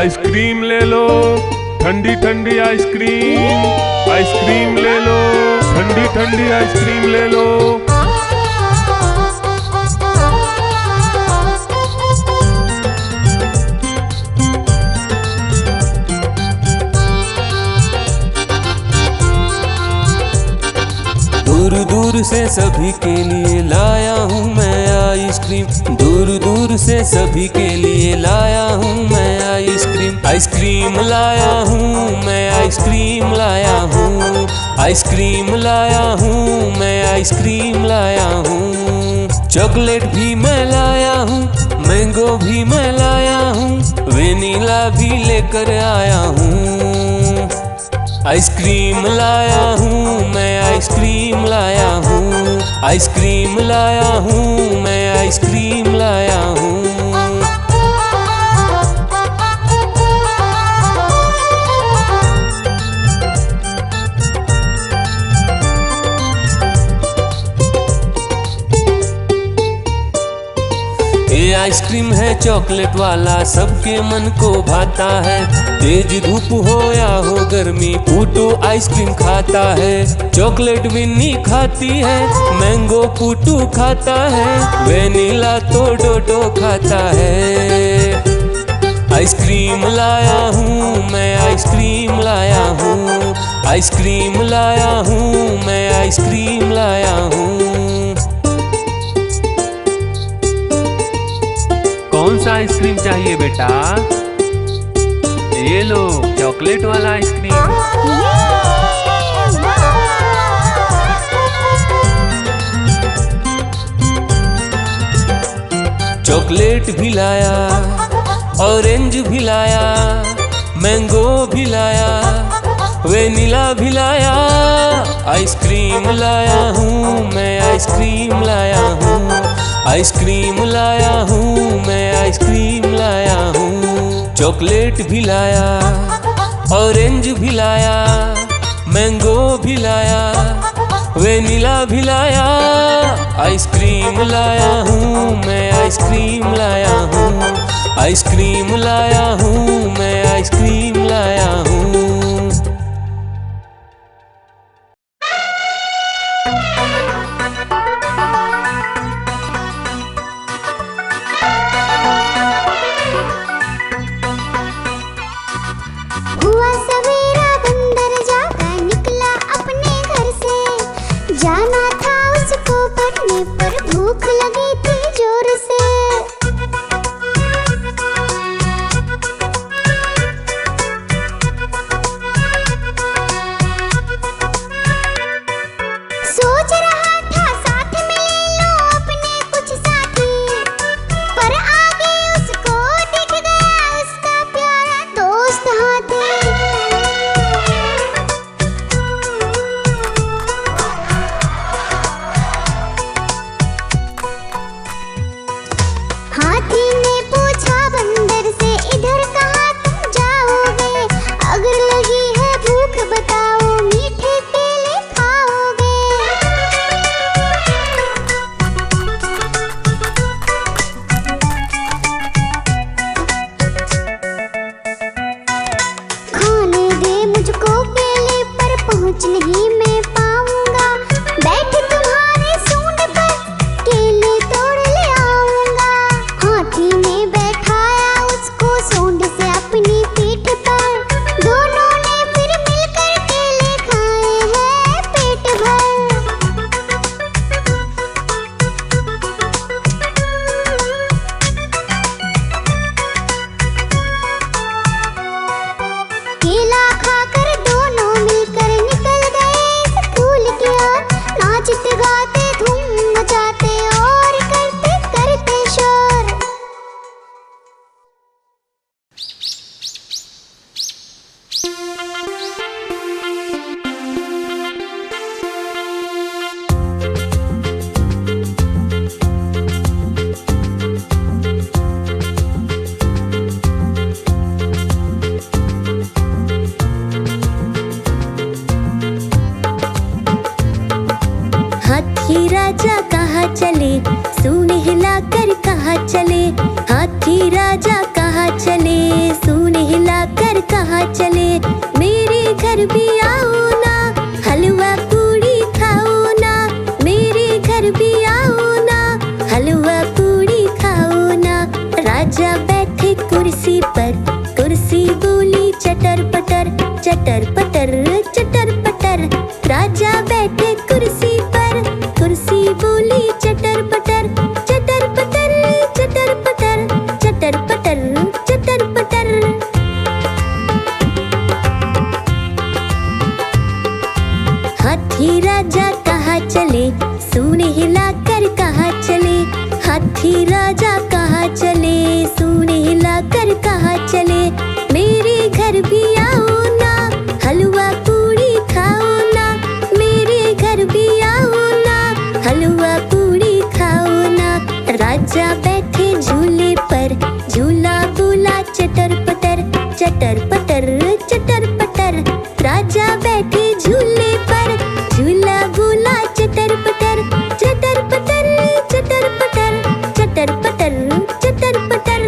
Ice cream ले लो, ठंडी ठंडी आइसक्रीम। आइसक्रीम ले लो, ठंडी ठंडी आइसक्रीम ले लो। दूर दूर से सभी के लिए लाया हूँ मैं आइसक्रीम। दूर दूर से सभी के लिए लाया हूँ मैं आइसक्रीम। आइसक्रीम लाया हूँ मैं, आइसक्रीम लाया हूँ। आइसक्रीम लाया हूँ मैं, आइसक्रीम लाया हूँ। चॉकलेट भी मैं लाया हूँ, मैंगो भी मैं लाया हूँ, वेनिला भी लेकर आया हूँ। आइसक्रीम लाया हूँ मैं, आइसक्रीम लाया हूँ। आइसक्रीम लाया हूँ मैं, आइसक्रीम लाया हूँ। ये आइसक्रीम है चॉकलेट वाला, सबके मन को भाता है। तेज धूप हो या हो गर्मी, पूटू आइसक्रीम खाता है। चॉकलेट विन्नी खाती है, मैंगो पूटू खाता है, वेनिला तो डोडो खाता है। आइसक्रीम लाया हूँ मैं, आइसक्रीम लाया हूँ। आइसक्रीम लाया हूँ मैं, आइसक्रीम लाया हूँ। कौन सा आइसक्रीम चाहिए बेटा? ये लो चॉकलेट वाला आइसक्रीम। चॉकलेट भी लाया, ऑरेंज भी लाया, मैंगो भी लाया, वेनिला भी लाया। आइसक्रीम लाया हूँ मैं, आइसक्रीम लाया हूँ। आइसक्रीम लाया हूँ मैं, आइसक्रीम लाया हूँ। चॉकलेट भी लाया, ऑरेंज भी लाया, मैंगो भी लाया, वेनिला भी लाया। आइसक्रीम लाया हूँ मैं, आइसक्रीम लाया हूँ। आइसक्रीम लाया हूँ मैं, आइसक्रीम लाया हूँ। हुआ सवेरा बंदर जागा निकला अपने घर से। जाना था उसको पढ़ने पर भूख लगी थी जोर से। सोच रहा था साथ में ले लो अपने कुछ साथी, पर आगे उसको दिख गया उसका प्यारा दोस्त हाथी। हाथी ने पूछा बंदर से, इधर कहाँ तुम जाओगे? अगर लगी है भूख बताओ, मीठे केले खाओगे? खाने दे मुझको केले, पर पहुँच नहीं मैं पाऊंगा। बैठ तुम्हारे सूंड पर, केले तोड़ ले आऊंगा। हाथी ने बैठाया उसको सूंड से अपनी पीठ पर। दोनों ने फिर मिलकर केले खाए हैं पेट भर। केला खाकर दोनों मिलकर निकल गए स्कूल की ओर। नाचते गाते धूम मचाते और करते करते शोर। हाथी राजा कहाँ चले, सूंड हिलाकर कहाँ चले। हाथी राजा कहाँ चले, सूंड कुर्सी पर, कुर्सी बोली चटर पटर, चटर पटर चटर पटर। राजा बैठे कुर्सी पर, कुर्सी बोली चटर पटर, चटर पटर चटर पटर, चटर पटर चटर पटर। हाथी राजा कहाँ चले, सूंड हिलाकर कहाँ चले। हाथी राजा कहाँ चले, सूंड हिलाकर कहाँ चले। मेरे घर भी आओ ना, हलवा पूड़ी खाओ ना। मेरे घर भी आओ ना, हलवा पूड़ी खाओ ना। राजा बैठे झूले पर, झूला बोला चटर पटर, चटर पटर चटर पटर। राजा बैठे झूले पर, झूला बोला चटर पटर, चटर पटर चटर पटर, चटर पटर चटर पटर।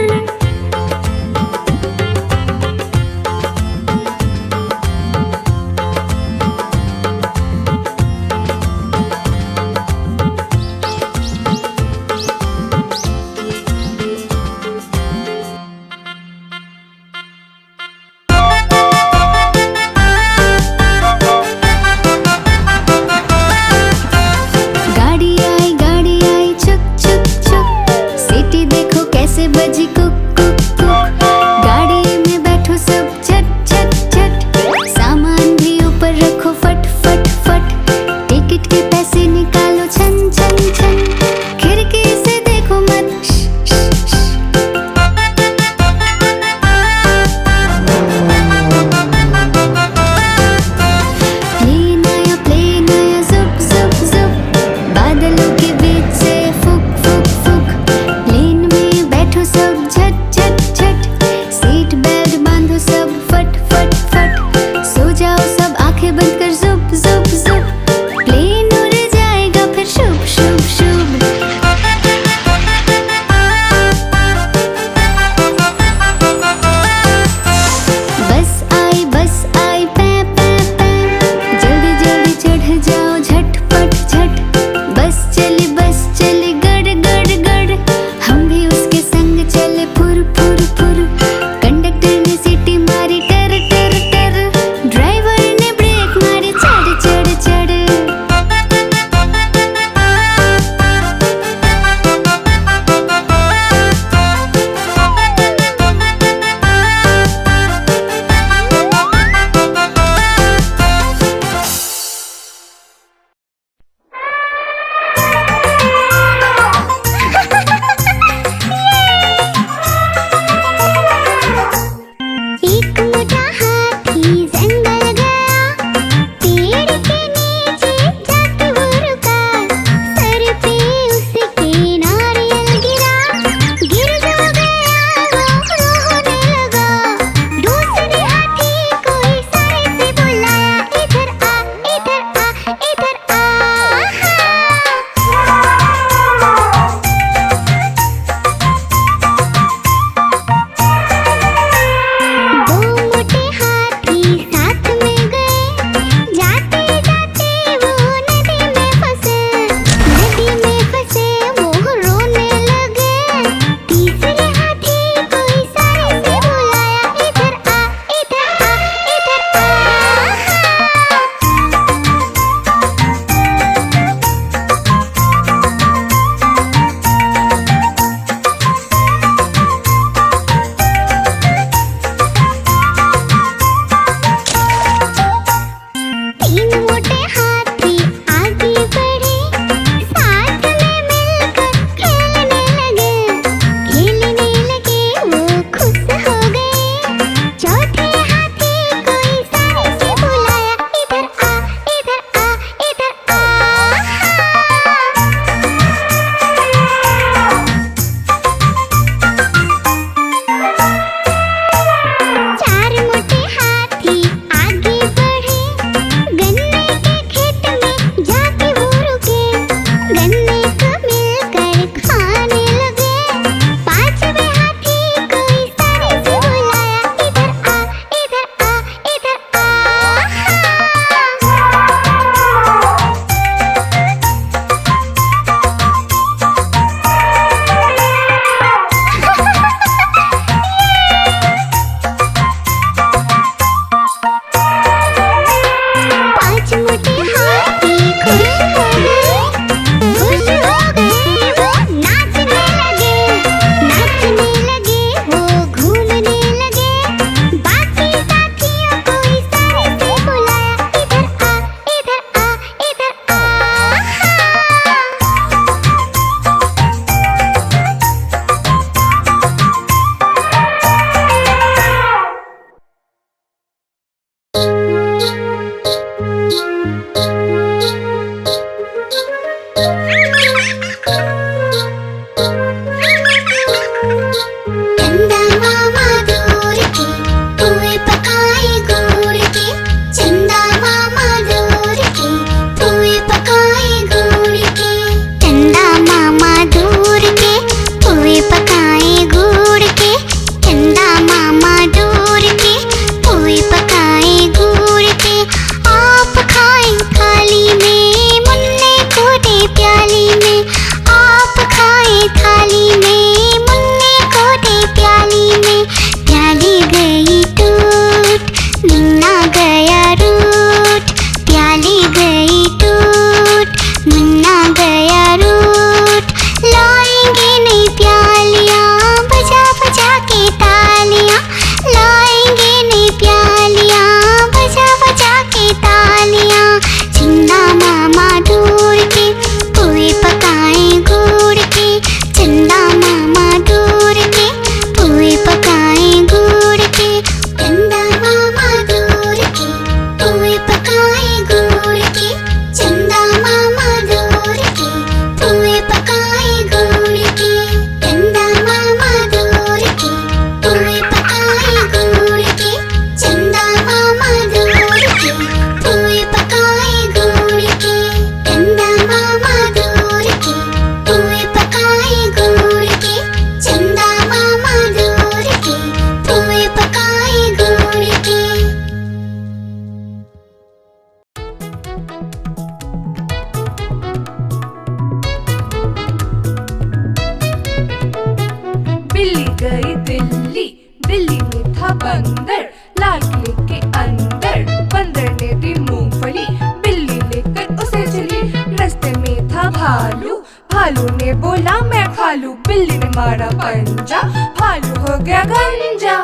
था बंदर, लाल किले के अंदर। बंदर ने दी मूंगफली, बिल्ली लेकर उसे चली। रास्ते में था भालू, भालू ने बोला मैं खा लूं। बिल्ली ने मारा पंजा, भालू हो गया गंजा।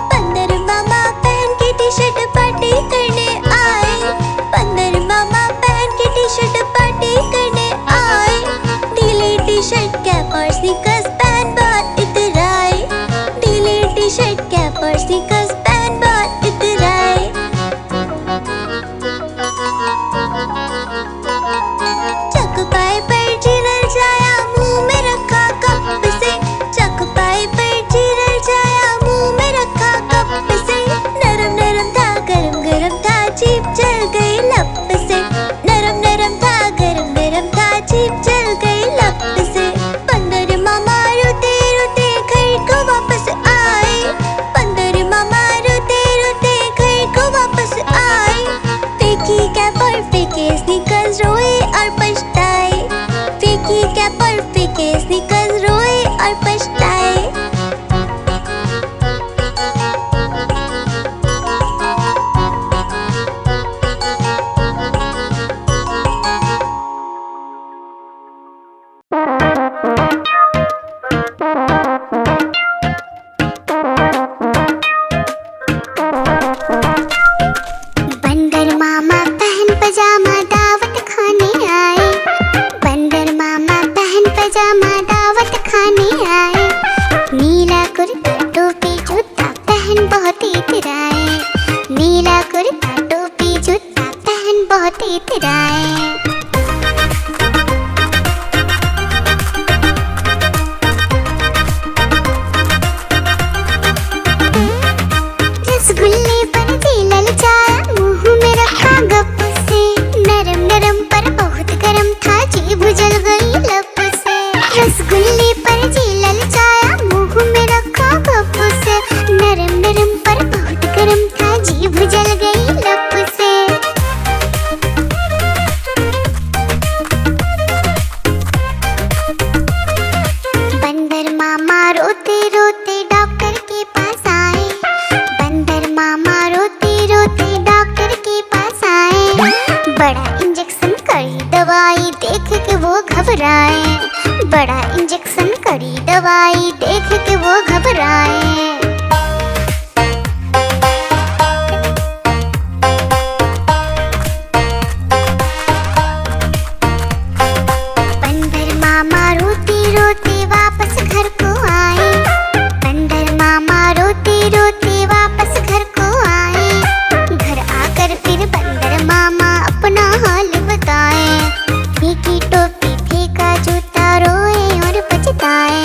बंदर मामा पहन के टी शर्ट पार्टी करने आए। बंदर मामा पहन के टी शर्ट पार्टी करने आए। ढीली टी शर्ट कैप और स्नीकर्स पहन बहुत इतराए। ढीली टी शर्ट कैप और स्नीकर्स पहन बहुत इतराए। चकपाई पर चिरल जाया, मुंह में रखा कप से। चकपाई पर चिरल जाया, मुंह में रखा कप से। नरम नरम था, गरम गरम था, जीभ जल गई लप से। नरम नरम था, गरम गरम था, जीभ जल गई लप से। बंदर मामा रोते रोते घर को वापस आए। बंदर मामा रोते रोते घर को वापस आए। फेंकी कैप और फेंके स्नीकर्स, रोए और पछताए। फेंकी कैप और फेंके स्नीकर्स, रोए और पछताए। बंदर मामा पहन पजामा दावत खाने आए। बंदर मामा पहन पजामा दावत खाने आए। नीला कुर्ता टोपी जूता पहन बहुत इतराए। नीला कुर्ता टोपी जूता पहन बहुत इतराए। रसगुल्ले पर जी ललचाया, मुंह में रखा गप से। नरम नरम पर बहुत गरम था, जीभ जल गई लप से। रसगुल्ले पर जी ललचाया, मुंह में रखा गप से। नरम नरम पर बहुत गरम था, जीभ जल गई लप से। बंदर मामा रोते रोते डॉक्टर के पास आए। बंदर मामा रोते रोते डॉक्टर के पास आए। बड़ा इंजेक्शन कड़ी दवाई देख के वो घबराए। बड़ा इंजेक्शन कड़ी दवाई देख के वो घबराए। बंदर मामा रोते रोते वापस घर को आए। बंदर मामा रोते रोते वापस घर को आए। घर आकर फिर बंदर मामा अपना हाल बताए। फेंकी टोपी फेंका जूता, रोए और पछताए।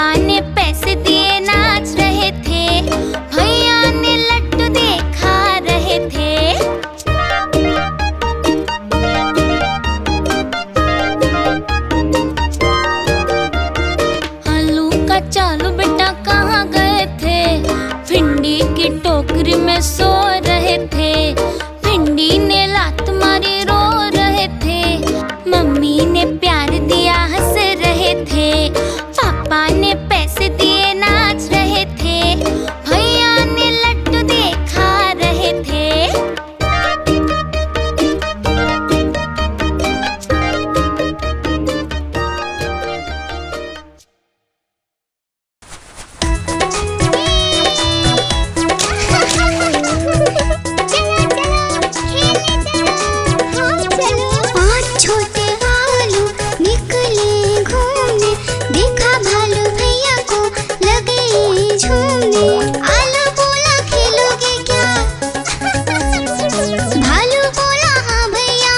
पापा ने पैसे दिए नाच रहे थे, भैया ने लड्डू दे खा रहे थे। आलू का चालू बेटा कहाँ गए थे, भिंडी की टोकरी में सो रहे थे। भिंडी ने लात मारी रो रहे थे, मम्मी ने प्यार दिया हंस रहे थे। पापा ने पैसे दिए नाच रहे थे, भैया ने लड्डू दे खा रहे थे। पाँच छोटे भालू निकले घूमने, देखा भालू भैया को लगे झूमने। आलू बोला खेलोगे क्या, भालू बोला हाँ भैया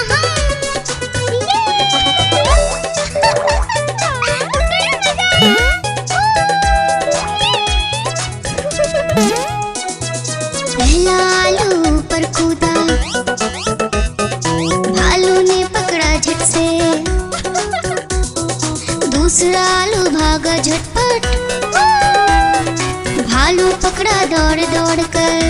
पहला आलू पर कूदा, भालू ने पकड़ा झट से। दूसरा आलू भागा झटपट, भालू पकड़ा दौड़ दौड़ कर।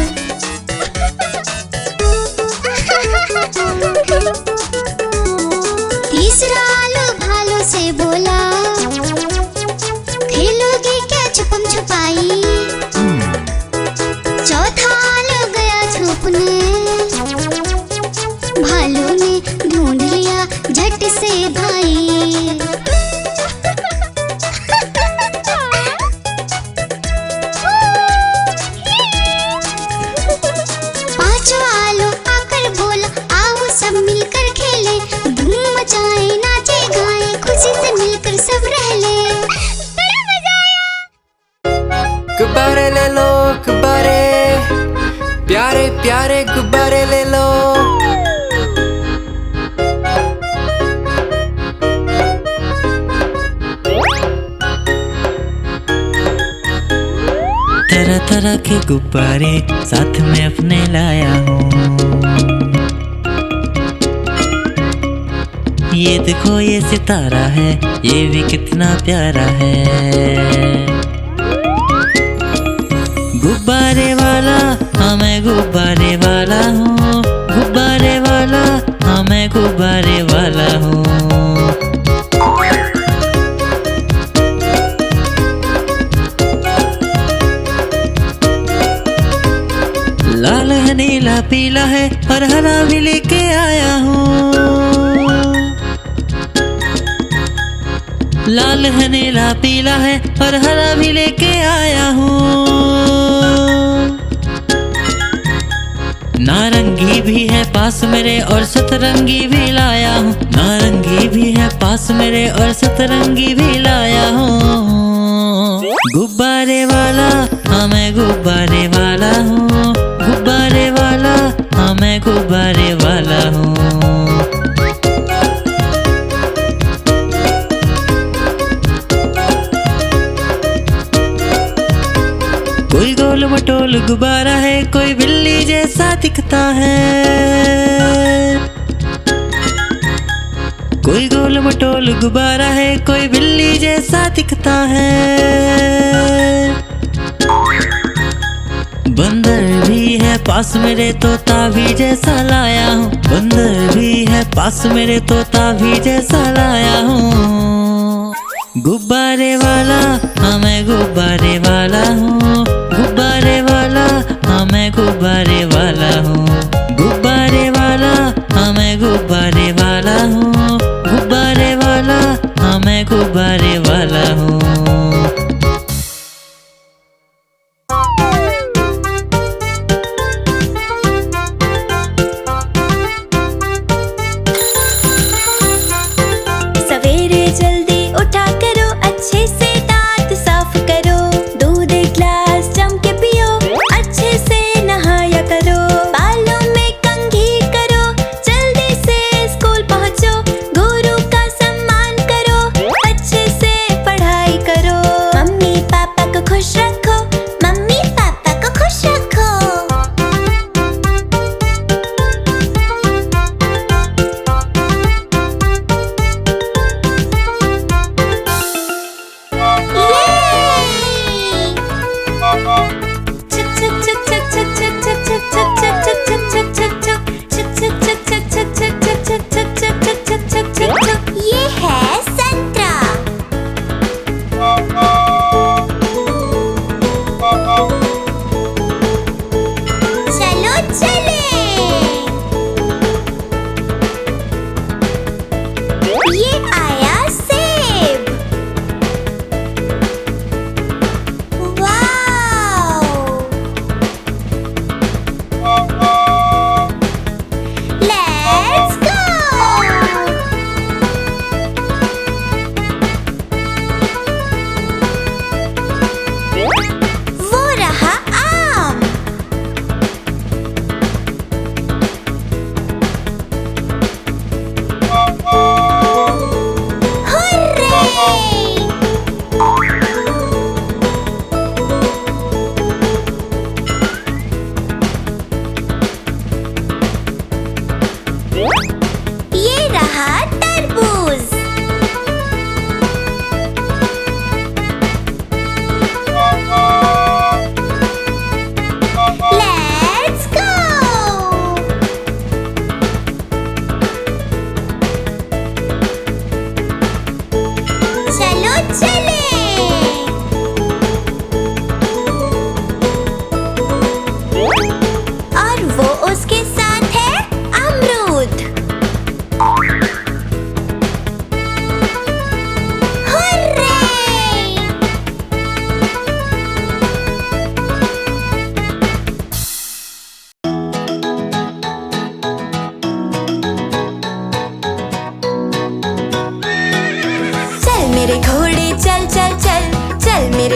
तीसरा आलू भालू से बोला, खेलोगे क्या छुपम छुपाई। चौथा आलू गया छुपने, भालू ने ढूंढ लिया झट से भाई। पांचवा आलू आकर बोला, आओ सब मिलकर खेले, धूम मचाए नाचे गाए, खुशी से मिलकर सब रह ले। बड़ा मजा आया। गुब्बारे ले लो गुब्बारे, प्यारे प्यारे गुब्बारे ले लो। तरह तरह के गुब्बारे साथ में अपने लाया हूँ। ये देखो ये सितारा है, ये भी कितना प्यारा है। गुब्बारे वाला हाँ मैं गुब्बारे वाला हूँ, गुब्बारे वाला हाँ मैं गुब्बारे वाला हूँ। लाल है नीला पीला है और हरा भी लेके आया हूँ। लाल है नीला पीला है और हरा भी लेके आया हूँ। नारंगी भी है पास मेरे और सतरंगी भी लाया हूँ। नारंगी भी है पास मेरे और सतरंगी भी लाया हूँ। गुब्बारे वाला हाँ मैं गुब्बारे वाला हूँ, गुब्बारे वाला हाँ मैं गुब्बारे वाला हूँ। कोई गोल मटोल गुब्बारा है, कोई बिल्ली जैसा दिखता है। कोई गोल मटोल गुब्बारा है, कोई बिल्ली जैसा दिखता है। बंदर भी है पास मेरे, तोता भी जैसा लाया हूँ। बंदर भी है पास मेरे, तोता भी जैसा लाया हूँ। गुब्बारे वाला हाँ मैं गुब्बारे वाला हूँ, गुब्बारे वाला हाँ मैं गुब्बारे वाला हूँ। गुब्बारे वाला हाँ मैं गुब्बारे वाला हूँ, गुब्बारे वाला हाँ मैं गुब्बारे वाला हूँ। सवेरे जल्दी उठा करो, अच्छे से दांत साफ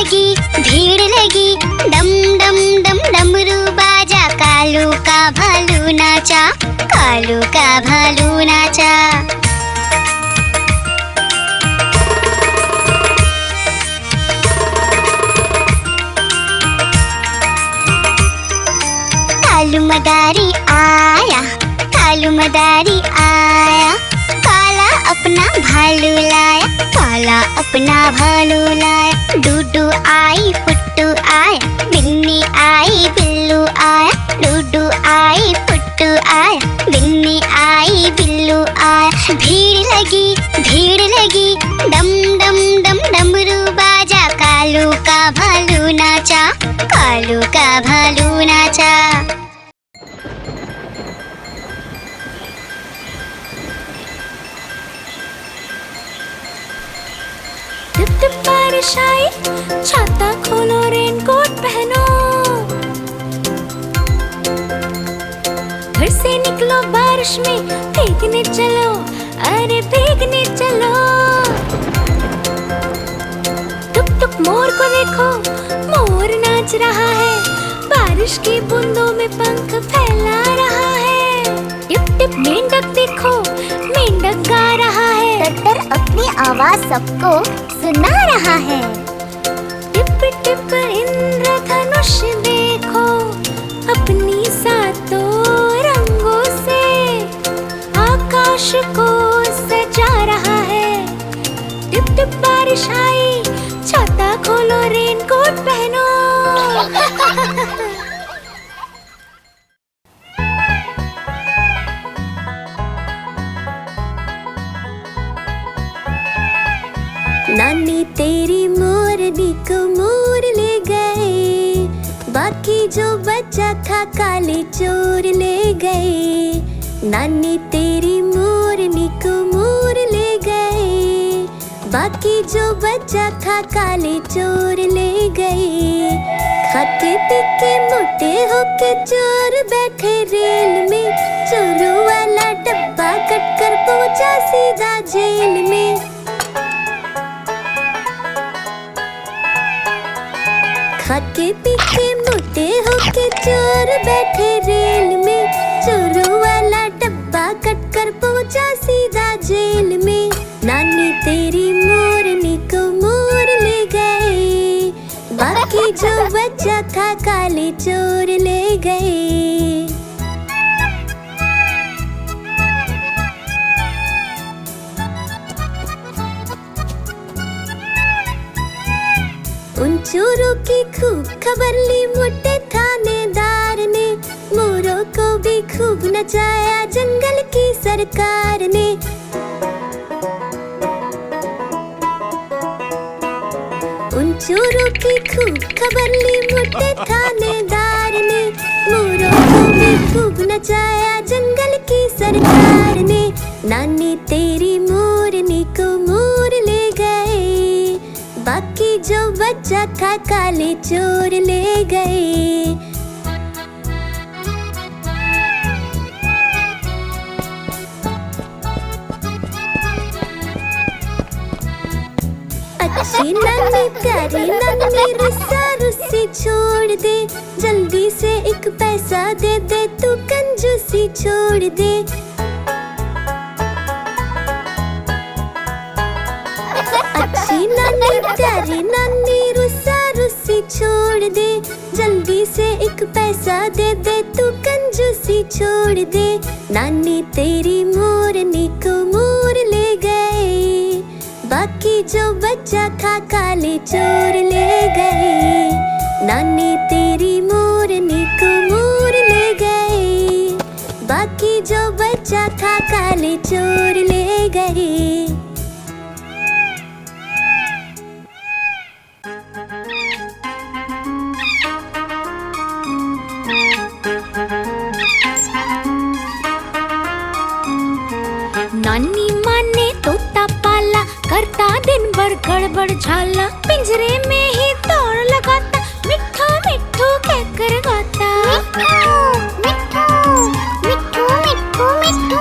लगी भीड़ लगी, डम डम डम डमरू बाजा, कालू का भालू नाचा, कालू का भालू नाचा। कालू मदारी आया, कालू मदारी आया, काला अपना भालू लाया, काला अपना भालू लाया। डूडू आई फुट्टू आया, बिन्नी आई बिल्लू आया, डूडू आई फुट्टू आया, बिन्नी आई बिल्लू आया। भीड़ लगी डम डम डम डमरू बाजा, कालू का भालू नाचा, कालू का भालू नाचा। टिप टिप बारिश आई, छाता खोलो रेनकोट पहनो, घर से निकलो बारिश में, भीगने चलो, अरे भीगने चलो। टुक टुक मोर को देखो, मोर नाच रहा है, बारिश की बूंदों में पंख फैला रहा है। टिप टिप मेंढक देखो, मेंढक गा रहा है, टट्टर अपनी आवाज सबको सुना रहा है। टिप टिप इंद्रधनुष देखो, अपनी सातों रंगों से आकाश को सजा रहा है। टिप टिप बारिश आई, छाता खोलो रेनकोट पहनो। नानी तेरी मोरनी को मोर ले गए, बाकी जो बचा था काले चोर ले गए। नानी तेरी मोरनी को मोर ले गए, बाकी जो बचा था काले चोर ले गए। खाते पीके मोटे होके चोर बैठे रेल में, चोरों वाला डब्बा कट कर पहुंचा सीधा जेल में। खाके पीके मोटे होके चोर बैठे रेल में, चोरों वाला डब्बा कट कर पहुंचा सीधा जेल में। नानी तेरी मोरनी को मोर ले गए, बाकी जो बचा था काले चोर ले गए। उन चोरों की खूब खबर ली मोटे थानेदार ने, मोरों को भी खूब नचाया जंगल की सरकार ने। उन चोरों की खूब खबर ली मोटे थानेदार ने, मोरों को भी खूब नचाया जंगल की सरकार ने। नानी तेरी मोरनी को मोर ले गए, बाकी जो बचा था काले चोर ले गए। अच्छी नानी प्यारी नानी रुस्सा रुस्सी छोड़ दे, जल्दी से एक पैसा दे दे, तू कंजूसी छोड़ दे। अच्छी नानी प्यारी नानी रुस्सा रुस्सी छोड़ दे, जल्दी से एक पैसा दे दे, तू कंजूसी छोड़ दे। नानी तेरी मोरनी को मोर ले गए, बाकी जो बचा था काले चोर ले गए। नानी तेरी मोरनी को मोर ले गए, बाकी जो बचा था काले चोर ले गए। नानी माँ ने तोता पाला, करता दिन भर गड़बड़ झाला, पिंजरे में ही दौड़ लगाता, मिट्ठू मिट्ठू कहकर गाता। मिट्ठू मिट्ठू मिट्ठू मिट्ठू।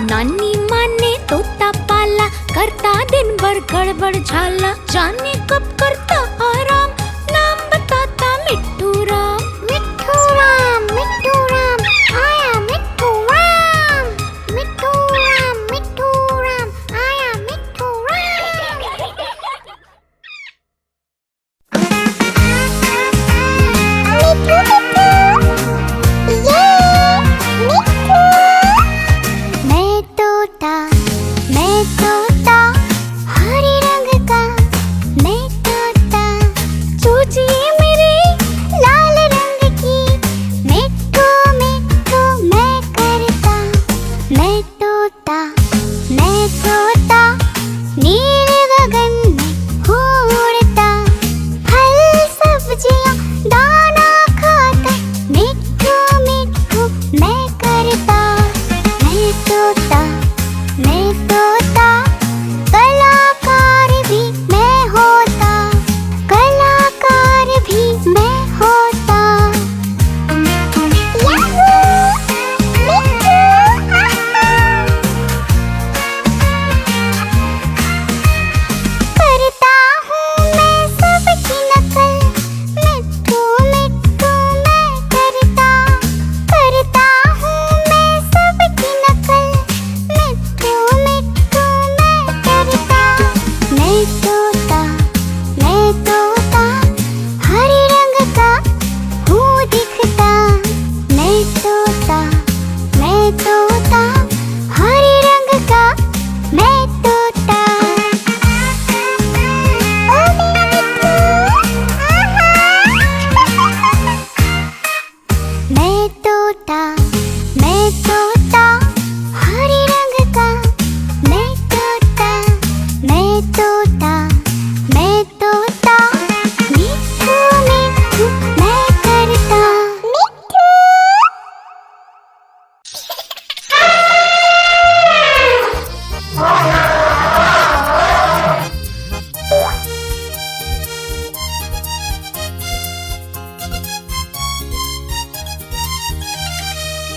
नानी माँ ने तोता पाला, करता दिन भर गड़बड़ झाला, जाने कब करता आराम,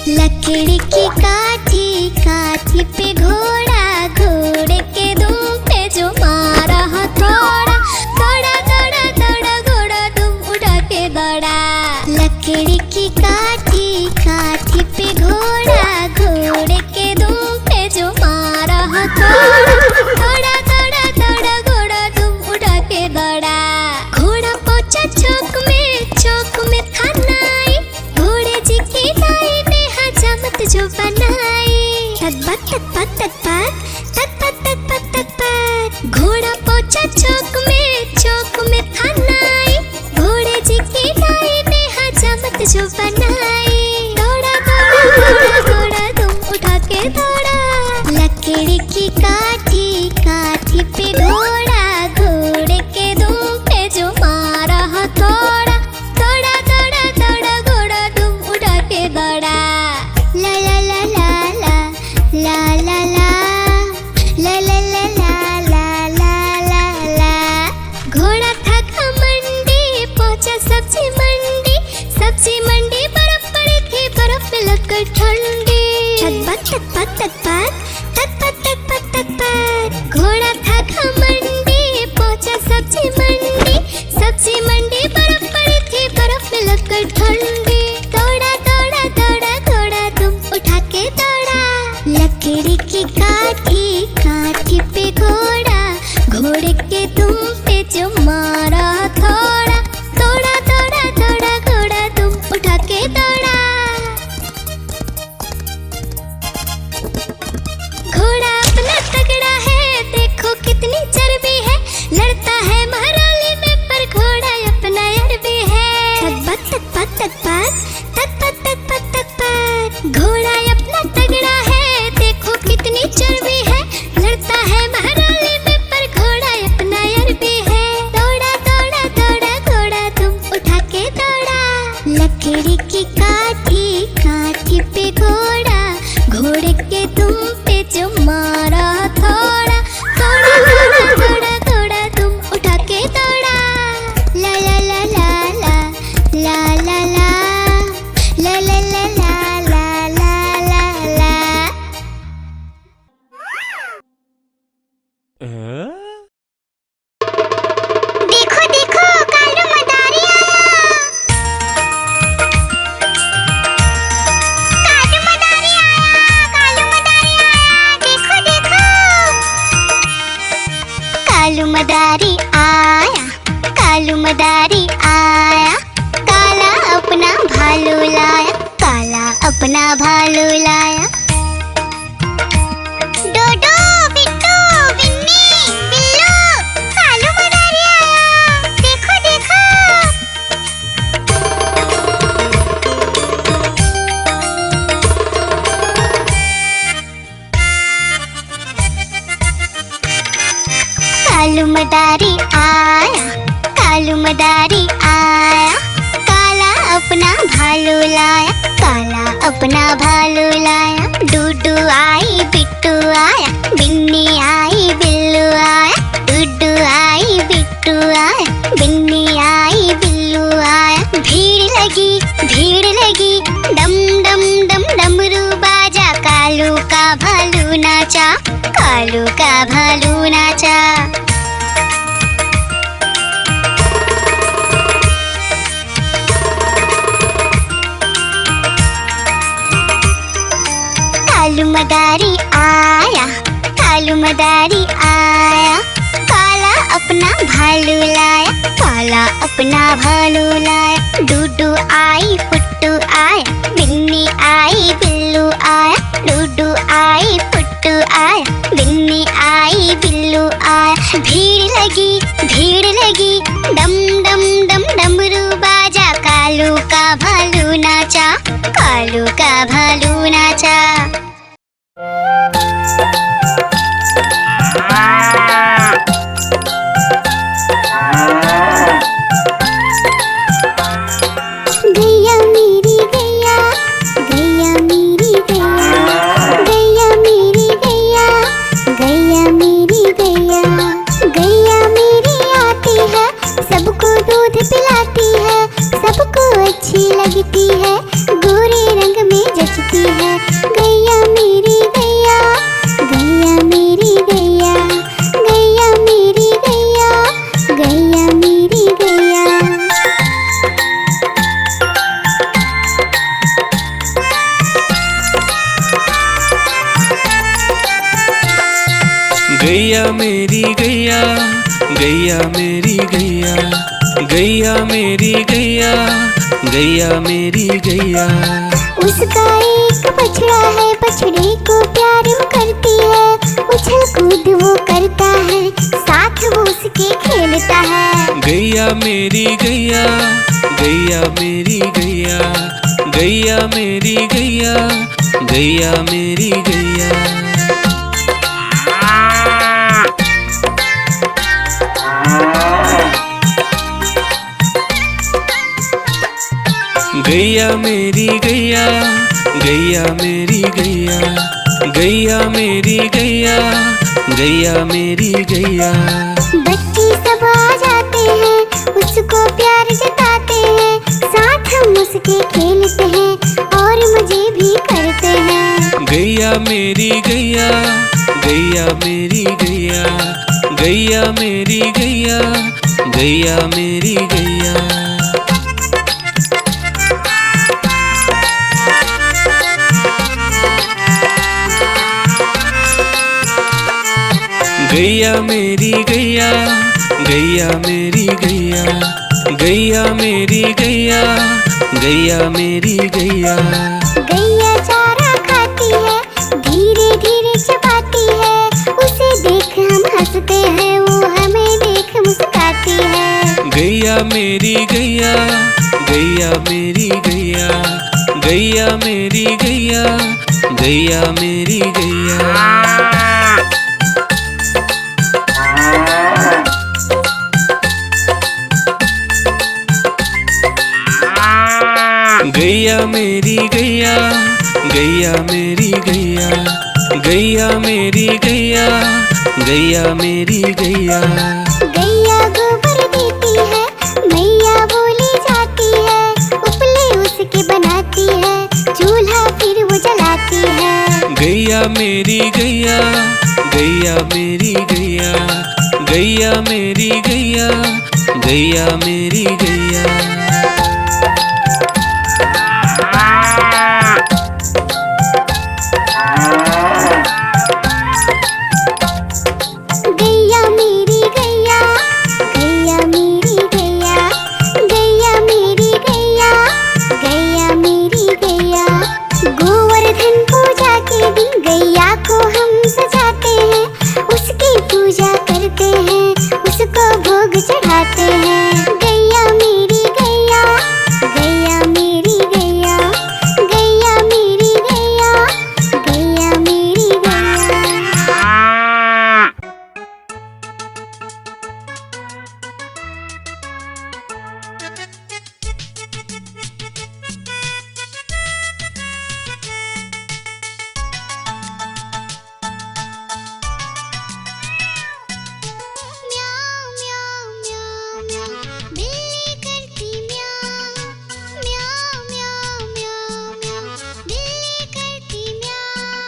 लकड़ी की काठी, काठी पे घोड़ा, घोड़े के दुम पे जो मारा हथौड़ा, दौड़ा दौड़ा दौड़ा घोड़ा दुम उठा के दौड़ा। लकड़ी की काठी, काठी पे घोड़ा, घोड़े के दुम पे जो मारा हथौड़ा, दौड़ा दौड़ा दौड़ा घोड़ा दुम उठा के दौड़ा। घोड़ा पहुंचा चौक में था नाई, घोड़े जी की दाई ने हजामत जो बनाई। तक तक तक तक तक तक तक तक तक तक तक। घोड़ा पहुंचा चौक में था नाई, घोड़े जी की दाई ने हजामत जो बनाई। दौड़ा दौड़ा दौड़ा घोड़ा दुम उठा के दौड़ा। लकड़ी की काठी, काठी पे घोड़ा, घोड़े के दुम पे जो मारा हथौड़ा, दौड़ा दौड़ा दौड़ा घोड़ा दुम उठा के दौड़ा। ला ला ला ला ला ला ला ला ला ला ला ला ला ला ला। घोड़ा था घमंडी, पहुंचा सब्जी मंडी, सब्जी मंडी बर्फ पड़ी थी, बर्फ में लगकर ठंडी। तक तक तक तक तक तक तक तक तक तक तक। घोड़ा था घमंडी, पहुंचा सब्जी मंडी, सब्जी मंडी बर्फ पड़ी थी, बर्फ में लगकर ठंडी। दौड़ा दौड़ा दौड़ा घोड़ा दुम उठा के दौड़ा। लकड़ी की काठी, काठी पे घोड़ा, घोड़े के दुम पे जो मारा हथौड़ा, दौड़ा दौड़ा दौड़ा घोड़ा दुम उठा के दौड़ा। घोड़ा अपना तगड़ा है, देखो कितनी चर्बी है, लड़ता है महराली में पर घोड़ा अपना अरबी है। तक तक तक तक तक तक तक तक तक तक तक। घोड़ा अपना तगड़ा है, देखो कितनी चर्बी है, लड़ता है महराली में पर घोड़ा अपना अरबी है। दौड़ा दौड़ा दौड़ा घोड़ा तुम उठा के दौड़ा। लकड़ी की काठी, काठी पे घोड़ा, घोड़े के तुम पे जो मारा हथौड़ा, दौड़ा दौड़ा दौड़ा घोड़ा तुम उठा के दौड़ा। ला ला ला ला ला ला ला ला ला ला ला ला ला ला ला ला। देखो देखो कालू मदारी आया। कालू मदारी आया, कालू मदारी आया, देखो देखो। कालू मदारी आया, कालू मदारी आया, काला अपना भालू लाया, काला अपना भालू लाया। डोडो बिट्टू बिन्नी बिल्लू, कालू मदारी आया, देखो देखो। कालू मदारी आया, कालू मदारी आया, काला अपना भालू लाया, काला अपना भालू लाया। डूडू आई बिट्टू आया, बिन्नी आई बिल्लू आया, डूडू आई बिट्टू आया, बिन्नी आई बिल्लू आया। भीड़ लगी डम डम डम डमरू बाजा, कालू का भालू नाचा, कालू का भालू नाचा। कालू मदारी आया, कालू मदारी आया, काला अपना भालू लाया, काला अपना भालू लाया। डूडू आई पुट्टू आया, बिन्नी आई बिल्लू आया, डूडू आई पुट्टू आया, बिन्नी आई बिल्लू आया। भीड़ लगी डम डम डम डमरू बाजा, कालू का भालू नाचा, कालू का भालू नाचा। गैया मेरी गैया, गैया मेरी गैया, गैया मेरी गैया, गैया मेरी गैया, गैया मेरी आती है, सबको दूध पिलाती है, सबको अच्छी लगती है, गोरे रंग में जचती गैया, गैया मेरी गैया, गैया मेरी गैया। उसका एक बछड़ा है, बछड़े को प्यार वो करती है, उछल कूद वो करता है, साथ वो उसके खेलता है। गैया मेरी गैया, गैया मेरी गैया, गैया मेरी गैया, गैया मेरी गैया। गैया मेरी गैया, गैया मेरी गैया, गैया मेरी गैया, गैया मेरी गैया। बच्चे सब आ जाते हैं, उसको प्यार जताते हैं, साथ हम उसके खेलते हैं और मजे भी करते हैं। गैया मेरी गैया, गैया मेरी गैया, गैया मेरी गैया, गैया मेरी गैया। गैया मेरी गैया, गैया मेरी गैया, गैया मेरी गैया, गैया मेरी गैया। गैया चारा खाती है, धीरे धीरे चबाती है, उसे देख हम हंसते हैं, वो हमें देख मुस्कुराती है। गैया मेरी गैया, गैया मेरी गैया, गैया मेरी गैया, गैया मेरी गैया। गैया मेरी गैया, गैया मेरी गैया, गैया मेरी गैया, गैया मेरी गैया। गैया गोबर देती है, मैया बोली जाती है, उपले उसके बनाती है, चूल्हा फिर वो जलाती है। गैया मेरी गैया, गैया मेरी गैया, गैया मेरी गैया, गैया मेरी गैया। गैया मेरी गैया, गैया मेरी गैया, गैया मेरी गैया, गैया मेरी गैया। गोवर्धन पूजा के दिन गैया को हम सजाते हैं, उसकी पूजा करते हैं, उसको भोग चढ़ाते हैं। गैया मेरी गैया, गैया मेरी गैया, गैया मेरी गैया, गैया मेरी गैया। म्याऊं म्याऊं म्याऊं म्याऊं, बिल्ली करती म्याऊं, म्याऊं म्याऊं म्याऊं म्याऊं, बिल्ली करती म्याऊं।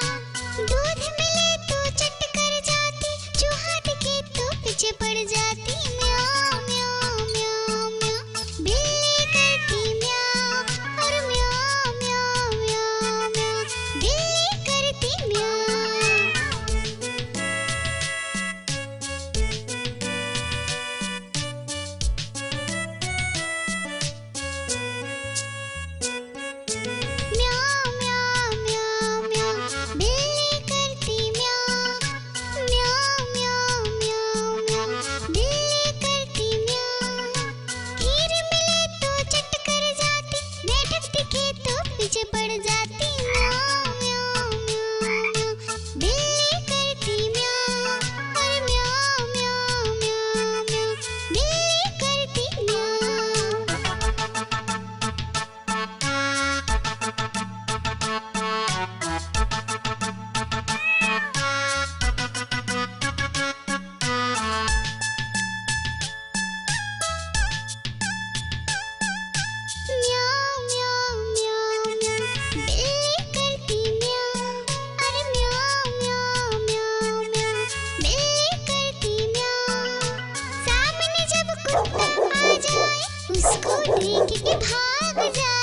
दूध मिले तो चट कर जाती, चूहा दिखे तो पीछे पड़ जाती। म्याऊं म्याऊं म्याऊं म्याऊं, बिल्ली करती म्याऊं, और म्याऊं म्याऊं म्याऊं म्याऊं, बिल्ली करती म्याऊं। म्याऊं म्याऊं म्याऊं म्याऊं, बिल्ली करती म्याऊं, म्याऊं म्याऊं म्याऊं म्याऊं, बिल्ली करती म्याऊं। खीर मिले तो चट कर जाती, मेढक दिखे तो पीछे पड़ जाती। म्याऊं म्याऊं म्याऊं म्याऊं, बिल्ली करती म्याऊं, और म्याऊं म्याऊं म्याऊं म्याऊं, बिल्ली करती म्याऊं। म्याऊं म्याऊं म्याऊं म्याऊं, बिल्ली करती म्याऊं, अरे म्याऊं म्याऊं म्याऊं म्याऊं, बिल्ली करती म्याऊं। सामने जब कुत्ता आ जाए, उसको देख के भाग जाए।